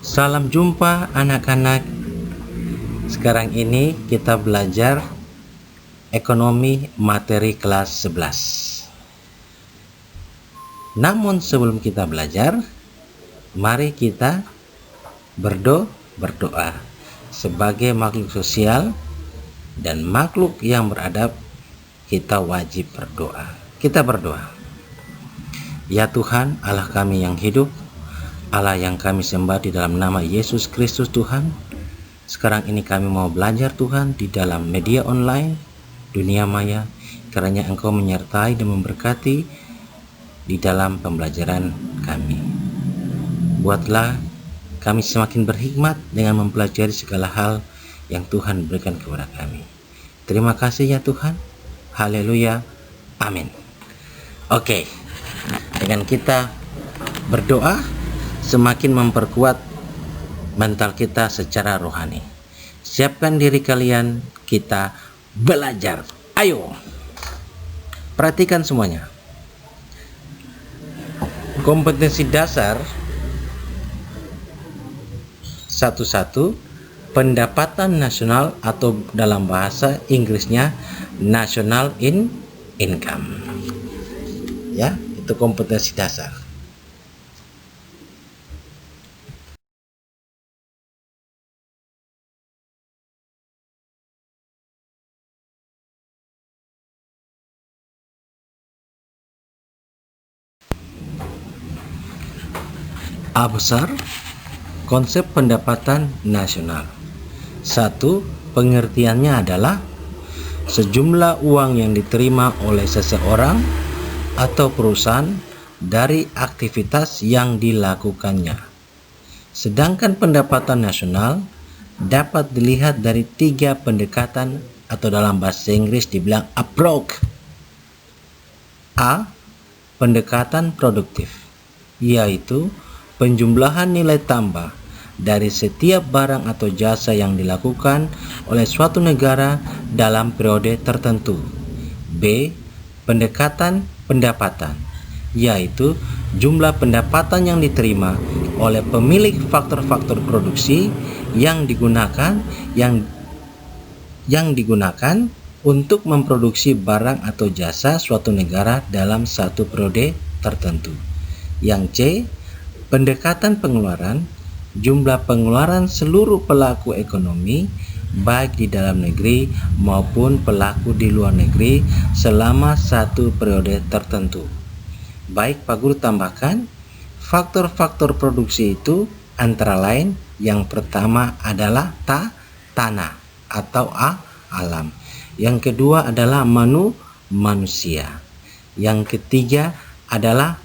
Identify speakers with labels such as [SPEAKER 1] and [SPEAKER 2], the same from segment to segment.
[SPEAKER 1] Salam jumpa anak-anak. Sekarang ini kita belajar ekonomi materi kelas 11. Namun sebelum kita belajar, mari kita berdoa. Sebagai makhluk sosial dan makhluk yang beradab, kita wajib berdoa. Kita berdoa. Ya Tuhan, Allah kami yang hidup, Allah yang kami sembah di dalam nama Yesus Kristus Tuhan. Sekarang ini kami mau belajar Tuhan di dalam media online, dunia maya, kiranya Engkau menyertai dan memberkati di dalam pembelajaran kami. Buatlah kami semakin berhikmat dengan mempelajari segala hal yang Tuhan berikan kepada kami. Terima kasih ya Tuhan. Haleluya. Amin. Oke, dengan kita berdoa semakin memperkuat mental kita secara rohani. Siapkan diri kalian, kita belajar. Ayo, perhatikan semuanya. Kompetensi dasar 1. Pendapatan nasional atau dalam bahasa Inggrisnya national income. Ya, itu kompetensi dasar. A besar, konsep pendapatan nasional. 1. Pengertiannya adalah sejumlah uang yang diterima oleh seseorang atau perusahaan dari aktivitas yang dilakukannya. Sedangkan pendapatan nasional dapat dilihat dari 3 pendekatan atau dalam bahasa Inggris dibilang approach. A. Pendekatan produktif, yaitu penjumlahan nilai tambah dari setiap barang atau jasa yang dilakukan oleh suatu negara dalam periode tertentu. B. Pendekatan pendapatan, yaitu jumlah pendapatan yang diterima oleh pemilik faktor-faktor produksi yang digunakan untuk memproduksi barang atau jasa suatu negara dalam satu periode tertentu. Yang C. Pendekatan pengeluaran, jumlah pengeluaran seluruh pelaku ekonomi baik di dalam negeri maupun pelaku di luar negeri selama satu periode tertentu. Baik Pak Guru tambahkan, faktor-faktor produksi itu antara lain yang pertama adalah tanah atau alam. Yang kedua adalah manusia. Yang ketiga adalah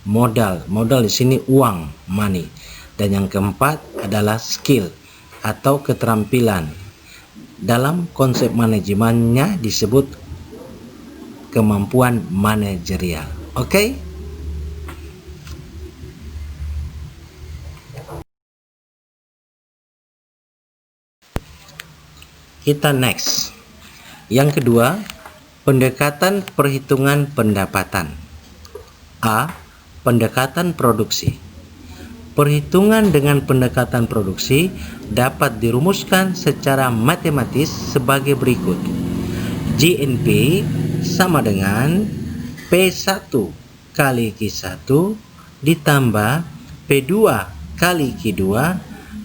[SPEAKER 1] modal di sini uang, money. Dan yang keempat adalah skill atau keterampilan. Dalam konsep manajemennya disebut kemampuan manajerial. Oke? Kita next. Yang kedua, pendekatan perhitungan pendapatan. A. Pendekatan produksi. Perhitungan dengan pendekatan produksi dapat dirumuskan secara matematis sebagai berikut. GNP sama dengan P1 kali Q1 ditambah P2 kali Q2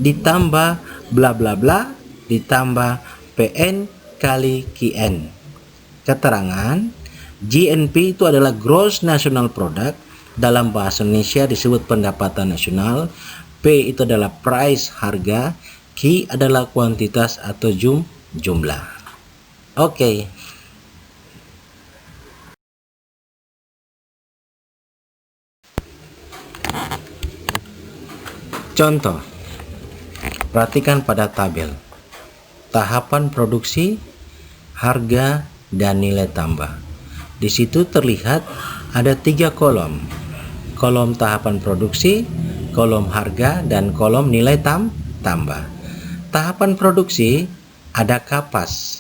[SPEAKER 1] ditambah bla bla bla ditambah PN kali QN. Keterangan GNP itu adalah Gross National Product. Dalam bahasa Indonesia disebut pendapatan nasional. P itu adalah price, harga. Q adalah kuantitas atau jumlah. Oke. Contoh. Perhatikan pada tabel. Tahapan produksi, harga, dan nilai tambah. Di situ terlihat ada 3 kolom. Kolom tahapan produksi, kolom harga, dan kolom nilai tambah. Tahapan produksi ada kapas,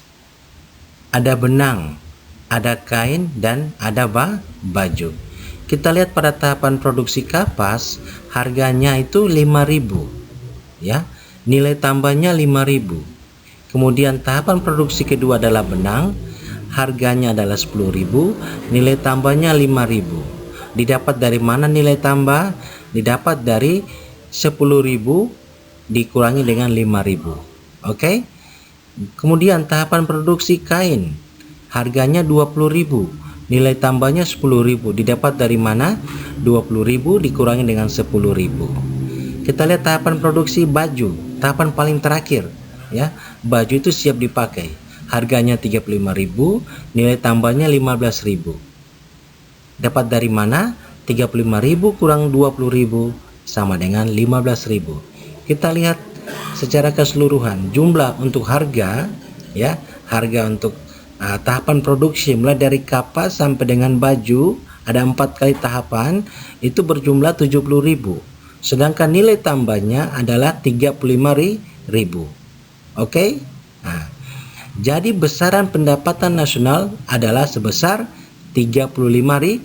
[SPEAKER 1] ada benang, ada kain, dan ada baju. Kita lihat pada tahapan produksi kapas, harganya itu 5.000. ya. Nilai tambahnya 5.000. Kemudian tahapan produksi kedua adalah benang, harganya adalah 10.000, nilai tambahnya 5.000. Didapat dari mana nilai tambah? Didapat dari 10.000 dikurangi dengan 5.000. Oke. Kemudian tahapan produksi kain, harganya 20.000, nilai tambahnya 10.000. Didapat dari mana? 20.000 dikurangi dengan 10.000. Kita lihat tahapan produksi baju, tahapan paling terakhir, ya. Baju itu siap dipakai, harganya 35.000, nilai tambahnya 15.000. Dapat dari mana? 35.000 kurang 20.000 sama dengan 15.000. Kita lihat secara keseluruhan jumlah untuk harga, ya, harga untuk tahapan produksi mulai dari kapas sampai dengan baju, ada 4 kali tahapan, itu berjumlah 70.000. Sedangkan nilai tambahnya adalah 35.000. Oke. Nah, jadi besaran pendapatan nasional adalah sebesar 35.000.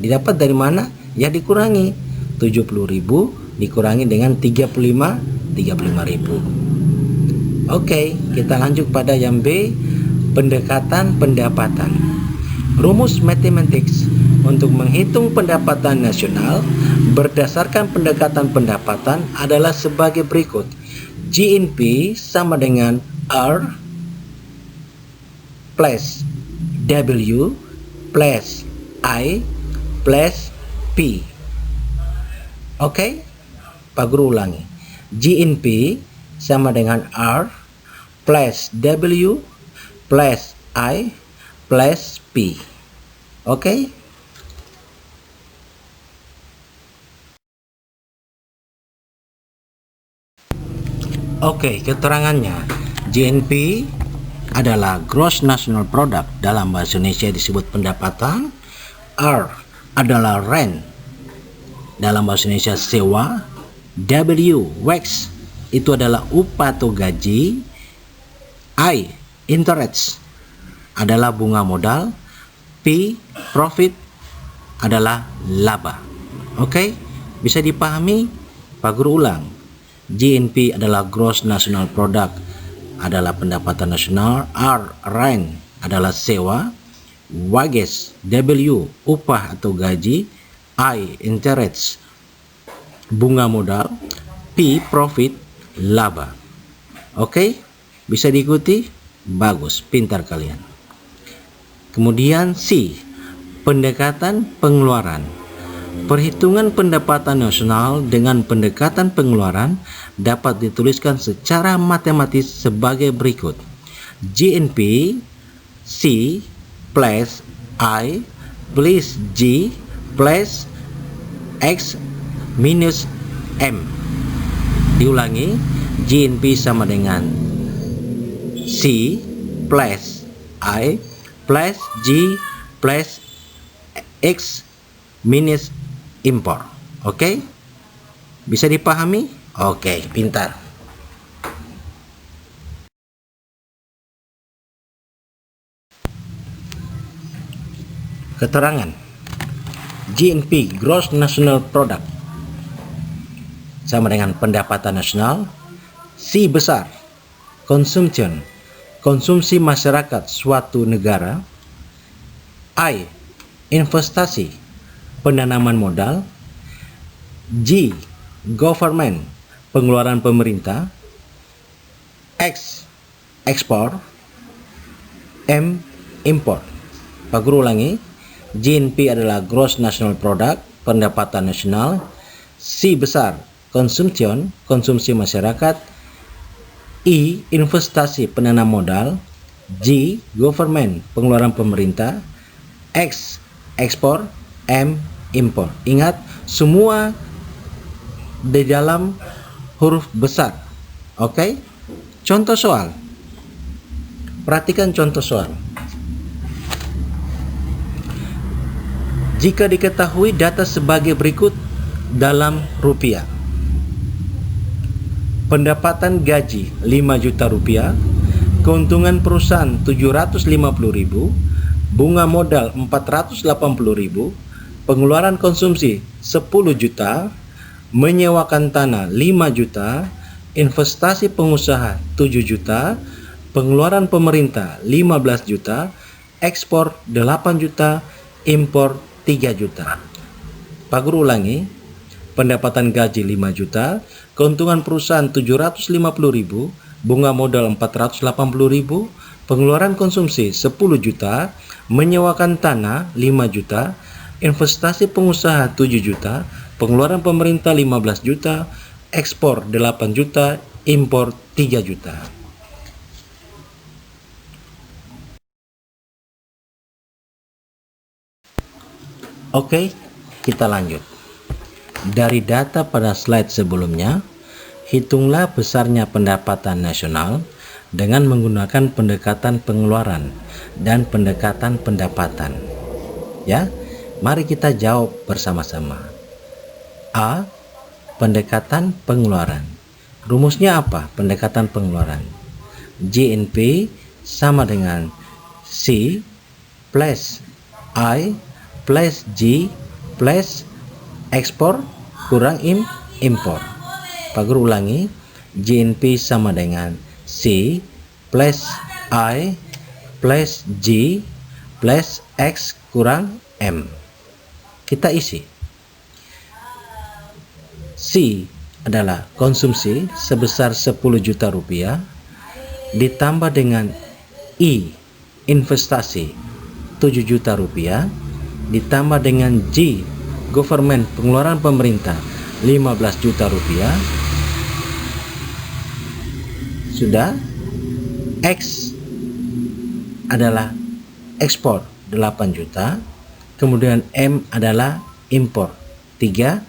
[SPEAKER 1] Didapat dari mana? Ya dikurangi 70.000 dikurangi dengan 35.000. Oke, kita lanjut pada yang B, pendekatan pendapatan. Rumus matematik untuk menghitung pendapatan nasional berdasarkan pendekatan pendapatan adalah sebagai berikut. GNP sama dengan R plus W plus I plus P. Oke, Pak Guru ulangi. GNP sama dengan R plus W plus I plus P. Oke. Oke, keterangannya. GNP adalah Gross National Product, dalam bahasa Indonesia disebut pendapatan. R adalah rent, dalam bahasa Indonesia sewa. W, wage, itu adalah upah atau gaji. I, interest, adalah bunga modal. P, profit, adalah laba. Oke, bisa dipahami? Pak Guru ulang. GNP adalah Gross National Product, adalah pendapatan nasional. R, rent, adalah sewa. Wages, W, upah atau gaji. I, interest, bunga modal. P, profit, laba. Oke, bisa diikuti? Bagus, pintar kalian. Kemudian C, pendekatan pengeluaran. Perhitungan pendapatan nasional dengan pendekatan pengeluaran dapat dituliskan secara matematis sebagai berikut. GNP C plus I plus G plus X minus M. Diulangi, GNP sama dengan C plus I plus G plus X minus impor. Oke? Bisa dipahami? Oke, pintar. Keterangan. GNP, Gross National Product, sama dengan pendapatan nasional. C, besar, consumption, konsumsi masyarakat suatu negara. I, investasi, penanaman modal. G, government, pengeluaran pemerintah. X, ekspor. M, import. Pak Guru ulangi. GNP adalah Gross National Product, pendapatan nasional. C, besar, consumption, konsumsi masyarakat. I, investasi, penanam modal. G, government, pengeluaran pemerintah. X, ekspor. M, impor. Ingat, semua di dalam huruf besar. Oke? Contoh soal. Perhatikan contoh soal. Jika diketahui data sebagai berikut dalam rupiah. Pendapatan gaji 5 juta rupiah, keuntungan perusahaan 750.000, bunga modal 480.000, pengeluaran konsumsi 10 juta, menyewakan tanah 5 juta, investasi pengusaha 7 juta, pengeluaran pemerintah 15 juta, ekspor 8 juta, impor 3 juta. Pak Guru ulangi, pendapatan gaji 5 juta, keuntungan perusahaan 750.000, bunga modal 480.000, pengeluaran konsumsi 10 juta, menyewakan tanah 5 juta, investasi pengusaha 7 juta, pengeluaran pemerintah 15 juta, ekspor 8 juta, impor 3 juta. Oke, kita lanjut. Dari data pada slide sebelumnya, hitunglah besarnya pendapatan nasional dengan menggunakan pendekatan pengeluaran dan pendekatan pendapatan. Ya, mari kita jawab bersama-sama. A. Pendekatan pengeluaran. Rumusnya apa? Pendekatan pengeluaran. GNP sama dengan C plus I plus G plus ekspor kurang impor. Pak Guru ulangi, GNP sama dengan C plus I plus G plus X kurang M. Kita isi. C adalah konsumsi sebesar 10 juta rupiah ditambah dengan I investasi 7 juta rupiah ditambah dengan G government pengeluaran pemerintah 15 juta rupiah. Sudah. X adalah ekspor 8 juta, kemudian M adalah impor 3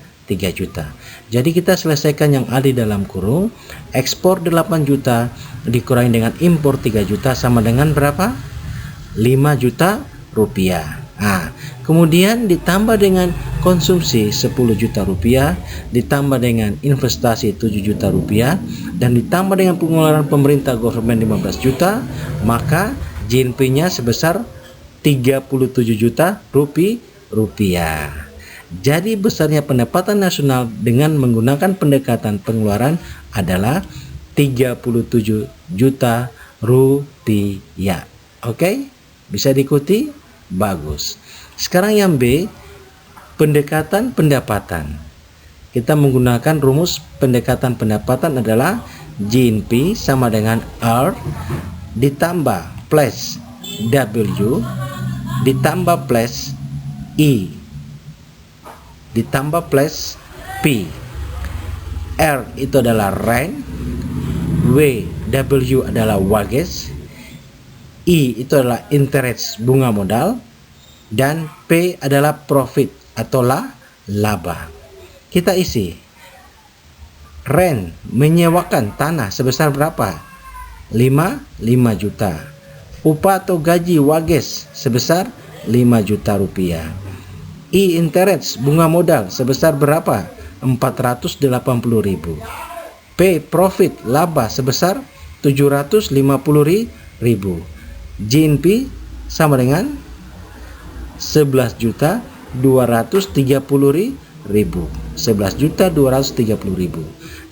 [SPEAKER 1] juta. Jadi kita selesaikan yang ada di dalam kurung. Ekspor 8 juta dikurangi dengan impor 3 juta sama dengan berapa? 5 juta rupiah. Nah, kemudian ditambah dengan konsumsi 10 juta rupiah, ditambah dengan investasi 7 juta rupiah, dan ditambah dengan pengeluaran pemerintah government 15 juta, maka GNP-nya sebesar 37 juta rupiah. Jadi besarnya pendapatan nasional dengan menggunakan pendekatan pengeluaran adalah 37 juta rupiah. Oke? Bisa diikuti? Bagus. Sekarang yang B, pendekatan pendapatan. Kita menggunakan rumus pendekatan pendapatan adalah GNP sama dengan R ditambah plus W ditambah plus I ditambah plus P. R itu adalah rent, W adalah wages, I itu adalah interest bunga modal, dan P adalah profit atau laba. Kita isi. Rent menyewakan tanah sebesar berapa? 5 juta. Upah atau gaji wages sebesar 5 juta rupiah. I interest bunga modal sebesar berapa? 480.000. P profit laba sebesar 750.000. GNP sama dengan 11.230.000. 11.230.000.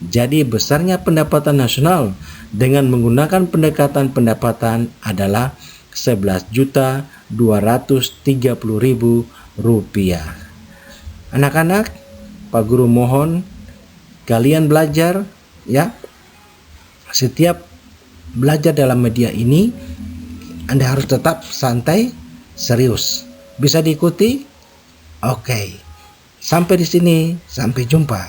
[SPEAKER 1] Jadi besarnya pendapatan nasional dengan menggunakan pendekatan pendapatan adalah 11.230.000 rupiah. Anak-anak, Pak Guru mohon kalian belajar ya. Setiap belajar dalam media ini Anda harus tetap santai, serius. Bisa diikuti? Oke. Sampai di sini, sampai jumpa.